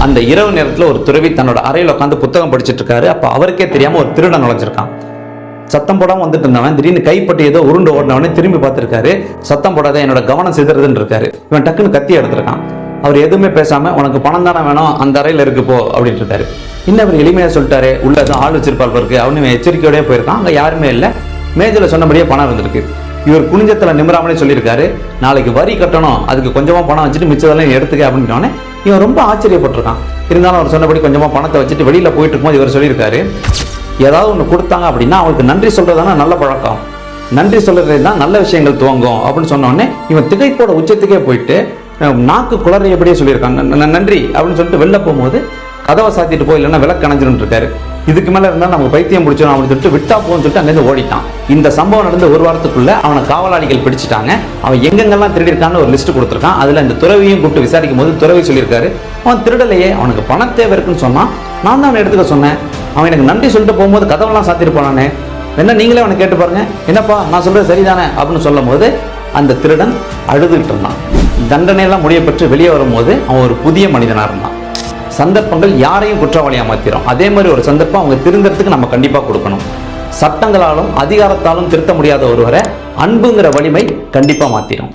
அந்த இரவு நேரத்தில் ஒரு துறவி தன்னோட அறையில் உட்காந்து புத்தகம் படிச்சுட்டு இருக்காரு. அப்போ அவருக்கே தெரியாம ஒரு திருடன் நுழைஞ்சிருக்கான். சத்தம் போடாமல் வந்துட்டு இருந்தவன் திடீர்னு கைப்பட்டு ஏதோ உருண்டு ஓடினவனே திரும்பி பார்த்துருக்காரு. சத்தம் போடாத, என்னோட கவனம் சிதறதுன்னு இருக்காரு. இவன் டக்குன்னு கத்தி எடுத்திருக்கான். அவர் எதுவுமே பேசாம, உனக்கு பணம் தானே வேணும், அந்த அறையில் இருக்கு போ அப்படின்னு இருக்காரு. இன்னும் அவர் எளிமையா சொல்லிட்டாரு, உள்ள எதுவும் ஆள் வச்சிருப்பாள் இருக்கு. அவனு எச்சரிக்கையோடய போயிருக்கான். அங்க யாருமே இல்லை. மேஜில் சொன்னபடியே பணம் இருந்திருக்கு. இவர் குனிஞ்சத்துல நிமிராமலே சொல்லியிருக்காரு, நாளைக்கு வரி கட்டணும், அதுக்கு கொஞ்சமா பணம் வச்சுட்டு மிச்சதெல்லாம் எடுத்துக்க அப்படின்னு. இவன் ரொம்ப ஆச்சரியப்பட்டிருக்கான். இருந்தாலும் அவர் சொன்னபடி கொஞ்சமா பணத்தை வச்சுட்டு வெளியில போயிட்டு இருக்கும்போது இவர் சொல்லியிருக்காரு, ஏதாவது ஒன்று கொடுத்தாங்க அப்படின்னா அவங்களுக்கு நன்றி சொல்றதான நல்ல பழக்கம், நன்றி சொல்றது தான் நல்ல விஷயங்கள் துவங்கும் அப்படின்னு சொன்ன உடனே இவன் திகைப்போட உச்சத்துக்கே போயிட்டு நாக்கு குளறியபடியே சொல்லியிருக்காங்க நன்றி அப்படின்னு சொல்லிட்டு வெளில போகும்போது கதவை சாத்திட்டு போய் இல்லைன்னா விளக்கு கணைஞ்சிட்டு இருக்காரு. இதுக்கு மேல இருந்தா நமக்கு பைத்தியம் பிடிச்சிடும் அப்படின்னு சொல்லிட்டு விட்டா போன்னு சொல்லிட்டு அங்கேருந்து ஓடிட்டான். இந்த சம்பவம் நடந்த ஒரு வாரத்துக்குள்ள அவனை காவலாளிகள் பிடிச்சிட்டாங்க. அவன் எங்கெங்கெல்லாம் திருடி இருக்கான்னு ஒரு லிஸ்ட் கொடுத்துருக்கான். அதுல இந்த துறவியும் கூப்பிட்டு விசாரிக்கும் போது துறவி சொல்லியிருக்காரு, அவன் திருடலையே, அவனுக்கு பண தேவை இருக்குன்னு சொன்னான், நான் தான் அவனை எடுத்துக்க சொன்னேன், அவன் எனக்கு நன்றி சொல்லிட்டு போகும்போது கதவெல்லாம் சாத்திட்டு போனானே, என்ன நீங்களே அவனை கேட்டு பாருங்க, என்னப்பா நான் சொல்றது சரிதானே அப்படின்னு சொல்லும் போது அந்த திருடன் அழுதுகிட்டு இருந்தான். தண்டனையெல்லாம் முடிய பெற்று வெளியே வரும்போது அவன் ஒரு புதிய மனிதனா இருந்தான். சந்தர்ப்பங்கள் யாரையும் குற்றவாளியா மாத்திரும். அதே மாதிரி ஒரு சந்தர்ப்பம் அவங்க திருந்தறதுக்கு நம்ம கண்டிப்பா கொடுக்கணும். சட்டங்களாலும் அதிகாரத்தாலும் திருத்த முடியாத ஒருவரை அன்புங்கிற வலிமை கண்டிப்பா மாத்திரும்.